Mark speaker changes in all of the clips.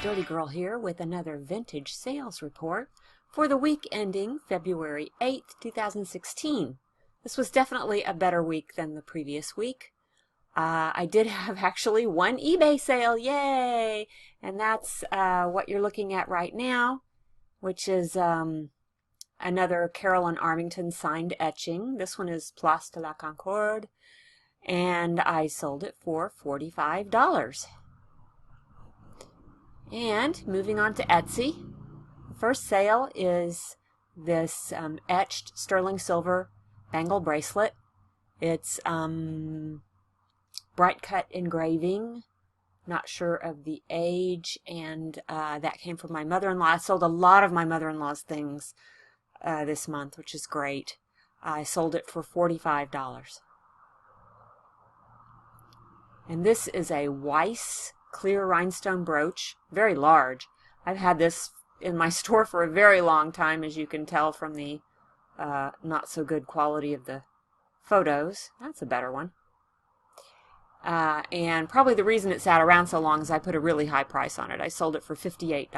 Speaker 1: Dirty Girl here with another vintage sales report for the week ending February 8th, 2016. This was definitely a better week than the previous week. I did have actually one eBay sale, yay! And that's what you're looking at right now, which is another Carolyn Armington signed etching. This one is Place de la Concorde, and I sold it for $45. And moving on to Etsy, the first sale is this etched sterling silver bangle bracelet. It's bright cut engraving, not sure of the age, and that came from my mother-in-law. I sold a lot of my mother-in-law's things this month, which is great. I sold it for $45. And this is a Weiss clear rhinestone brooch, very large. I've had this in my store for a very long time, as you can tell from the not so good quality of the photos. That's a better one. And probably the reason it sat around so long is I put a really high price on it. I sold it for $58.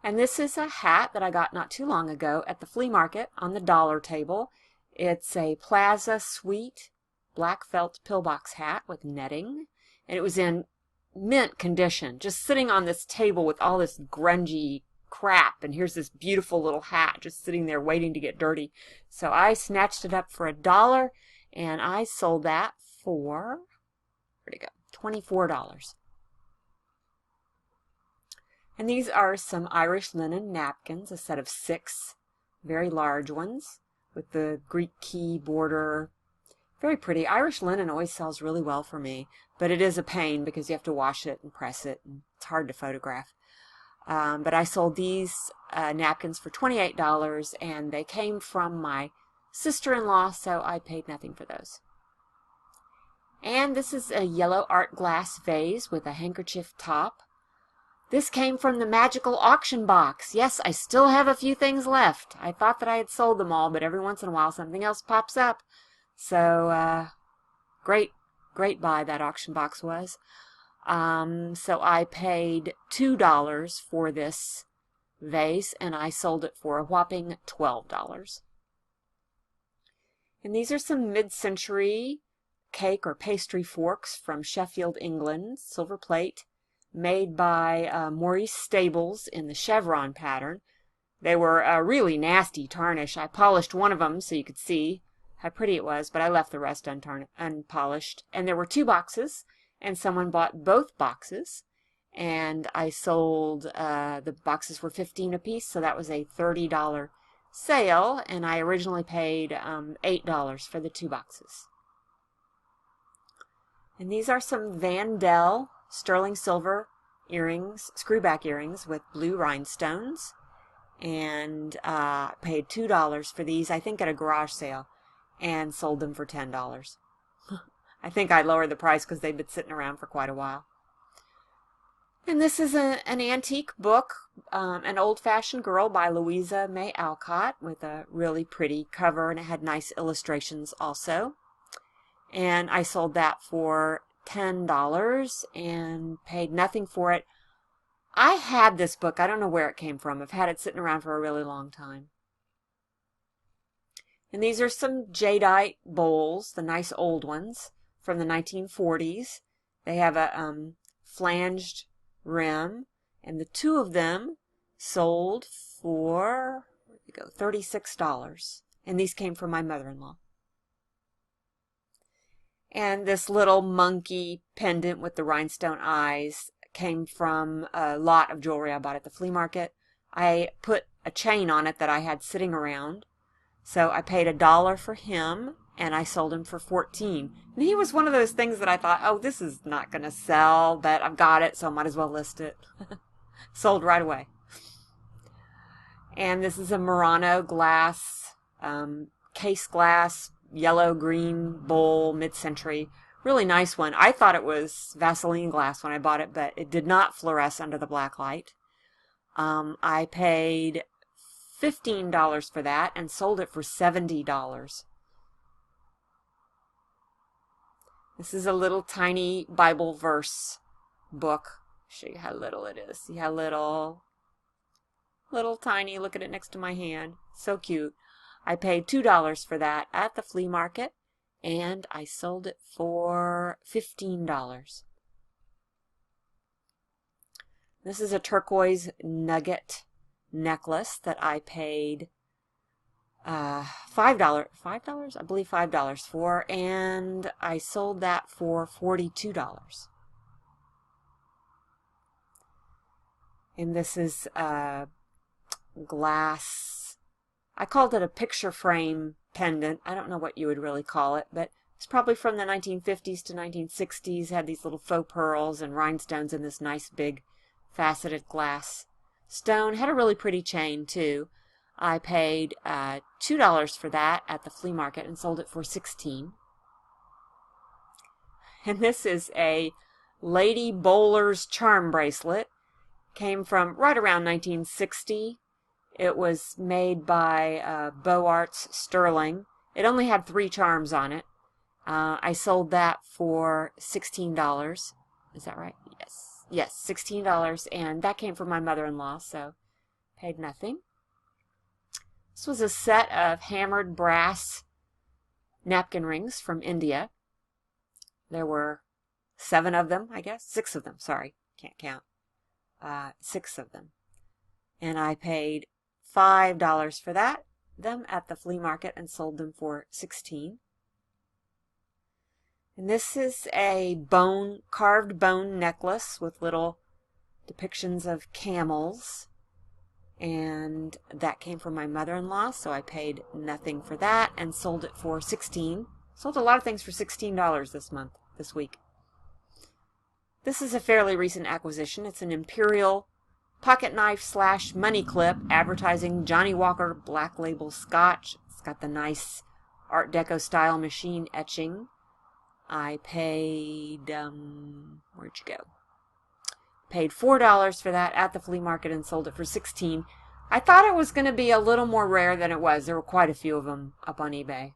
Speaker 1: And this is a hat that I got not too long ago at the flea market on the dollar table. It's a Plaza Suite black felt pillbox hat with netting, and it was in mint condition, just sitting on this table with all this grungy crap, and here's this beautiful little hat just sitting there waiting to get dirty. So I snatched it up for $1, and I sold that for, where'd it go, $24. And these are some Irish linen napkins, a set of 6 very large ones with the Greek key border. Very pretty. Irish linen always sells really well for me, but it is a pain because you have to wash it and press it, and it's hard to photograph. But I sold these napkins for $28, and they came from my sister-in-law, so I paid nothing for those. And this is a yellow art glass vase with a handkerchief top. This came from the magical auction box. Yes, I still have a few things left. I thought that I had sold them all, but every once in a while something else pops up. So, great buy that auction box was. So I paid $2 for this vase, and I sold it for a whopping $12. And these are some mid-century cake or pastry forks from Sheffield, England, silver plate, made by Maurice Stables in the chevron pattern. They were a really nasty tarnish. I polished one of them so you could see how pretty it was, but I left the rest unpolished. And there were 2 boxes, and someone bought both boxes, and I sold, the boxes were $15 apiece, so that was a $30 sale, and I originally paid $8 for the 2 boxes. And these are some Vandel sterling silver earrings, screwback earrings with blue rhinestones, and paid $2 for these, I think at a garage sale, and sold them for $10. I think I lowered the price because they've been sitting around for quite a while. And this is an antique book, An Old-Fashioned Girl by Louisa May Alcott, with a really pretty cover, and it had nice illustrations also. And I sold that for $10 and paid nothing for it. I had this book. I don't know where it came from. I've had it sitting around for a really long time. And these are some jadeite bowls, the nice old ones from the 1940s. They have a flanged rim, and the 2 of them sold for, where'd they go, $36. And these came from my mother-in-law. And this little monkey pendant with the rhinestone eyes came from a lot of jewelry I bought at the flea market. I put a chain on it that I had sitting around. So I paid $1 for him, and I sold him for $14. And he was one of those things that I thought, oh, this is not going to sell, but I've got it, so I might as well list it. Sold right away. And this is a Murano glass, case glass, yellow-green bowl, mid-century. Really nice one. I thought it was Vaseline glass when I bought it, but it did not fluoresce under the black light. I paid $15 for that and sold it for $70. This is a little tiny Bible verse book. Show you how little it is. See how little tiny. Look at it next to my hand. So cute. I paid $2 for that at the flea market, and I sold it for $15. This is a turquoise nugget necklace that I paid $5, I believe $5 for, and I sold that for $42. And this is glass. I called it a picture frame pendant. I don't know what you would really call it, but it's probably from the 1950s to 1960s. Had these little faux pearls and rhinestones in this nice big faceted glass stone. Had a really pretty chain too. I paid $2 for that at the flea market and sold it for $16. And this is a Lady Bowler's charm bracelet. Came from right around 1960. It was made by Beaux Arts Sterling. It only had 3 charms on it. I sold that for $16. Is that right? Yes. Yes, $16. And that came from my mother-in-law, so paid nothing. This was a set of hammered brass napkin rings from India. There were 7 of them, I guess. 6 of them, sorry. Can't count. 6 of them. And I paid $5 for them at the flea market and sold them for $16. And this is a carved bone necklace with little depictions of camels. And that came from my mother-in-law, so I paid nothing for that and sold it for $16. Sold a lot of things for $16 this week. This is a fairly recent acquisition. It's an imperial pocket knife / money clip advertising Johnny Walker Black Label Scotch. It's got the nice Art Deco style machine etching. I paid, where'd you go? Paid $4 for that at the flea market and sold it for $16. I thought it was going to be a little more rare than it was. There were quite a few of them up on eBay.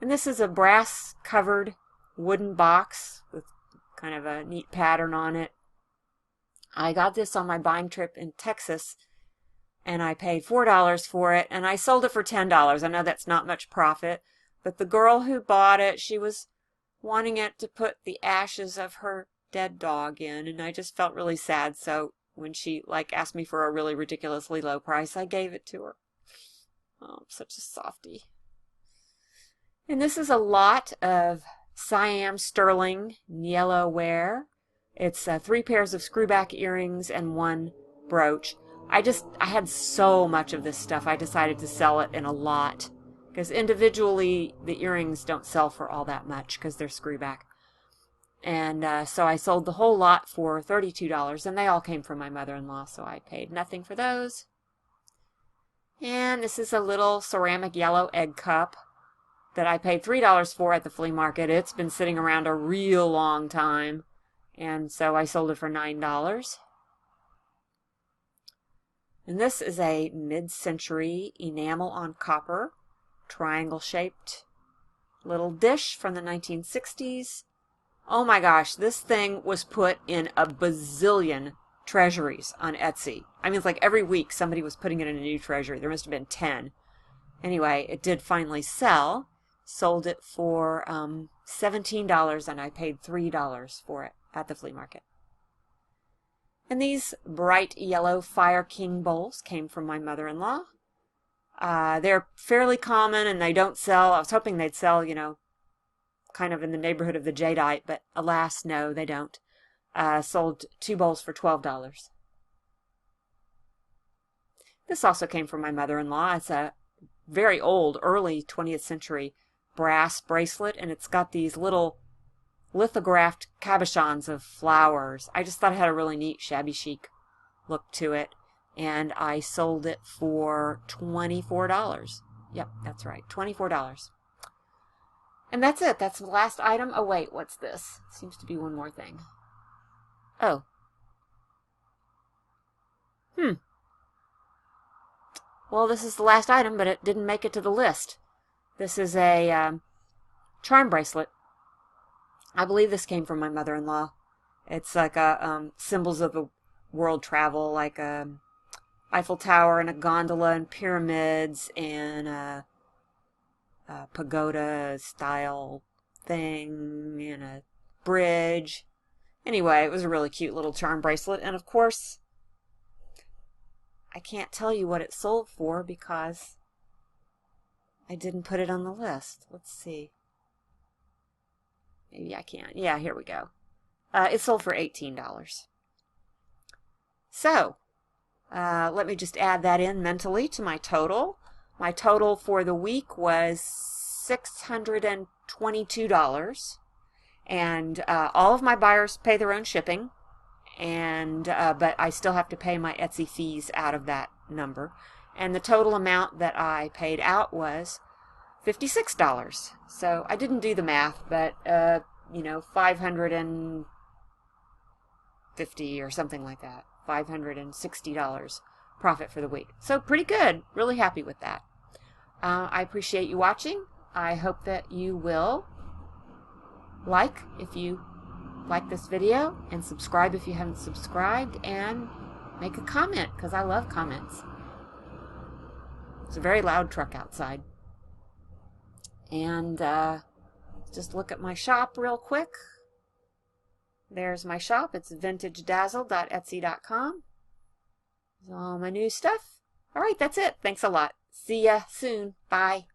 Speaker 1: And this is a brass covered wooden box with kind of a neat pattern on it. I got this on my buying trip in Texas, and I paid $4 for it, and I sold it for $10. I know that's not much profit, but the girl who bought it, she was wanting it to put the ashes of her dead dog in, and I just felt really sad, so when she asked me for a really ridiculously low price, I gave it to her. Oh, I'm such a softie. And this is a lot of Siam sterling yellow ware. It's 3 pairs of screwback earrings and 1 brooch. I had so much of this stuff, I decided to sell it in a lot. Because individually, the earrings don't sell for all that much because they're screwback. And so I sold the whole lot for $32, and they all came from my mother-in-law, so I paid nothing for those. And this is a little ceramic yellow egg cup that I paid $3 for at the flea market. It's been sitting around a real long time, and so I sold it for $9. And this is a mid-century enamel on copper, triangle-shaped little dish from the 1960s. Oh my gosh, this thing was put in a bazillion treasuries on Etsy. I mean, it's like every week somebody was putting it in a new treasury. There must have been 10. Anyway, it did finally sell. Sold it for $17, and I paid $3 for it at the flea market. And these bright yellow Fire King bowls came from my mother-in-law. They're fairly common, and they don't sell. I was hoping they'd sell, kind of in the neighborhood of the jadeite, but alas, no, they don't. Sold 2 bowls for $12. This also came from my mother-in-law. It's a very old, early 20th century brass bracelet, and it's got these little lithographed cabochons of flowers. I just thought it had a really neat shabby chic look to it, and I sold it for $24. Yep, that's right, $24. And that's it. That's the last item. Oh wait, what's this? Seems to be one more thing. Oh. Well, this is the last item, but it didn't make it to the list. This is a charm bracelet. I believe this came from my mother-in-law. It's like a symbols of the world travel, like a Eiffel Tower and a gondola and pyramids and a pagoda style thing and a bridge. Anyway, it was a really cute little charm bracelet, and of course I can't tell you what it sold for because I didn't put it on the list. Let's see. Maybe I can. Yeah, here we go. It sold for $18. So, let me just add that in mentally to my total. My total for the week was $622. And all of my buyers pay their own shipping, and but I still have to pay my Etsy fees out of that number. And the total amount that I paid out was $56. So I didn't do the math, but you know, $550 or something like that. $560 profit for the week. So pretty good. Really happy with that. I appreciate you watching. I hope that you will like if you like this video, and subscribe if you haven't subscribed, and make a comment because I love comments. It's a very loud truck outside. And just look at my shop real quick. There's my shop. It's vintagedazzle.etsy.com. There's all my new stuff. All right, that's it. Thanks a lot. See ya soon. Bye.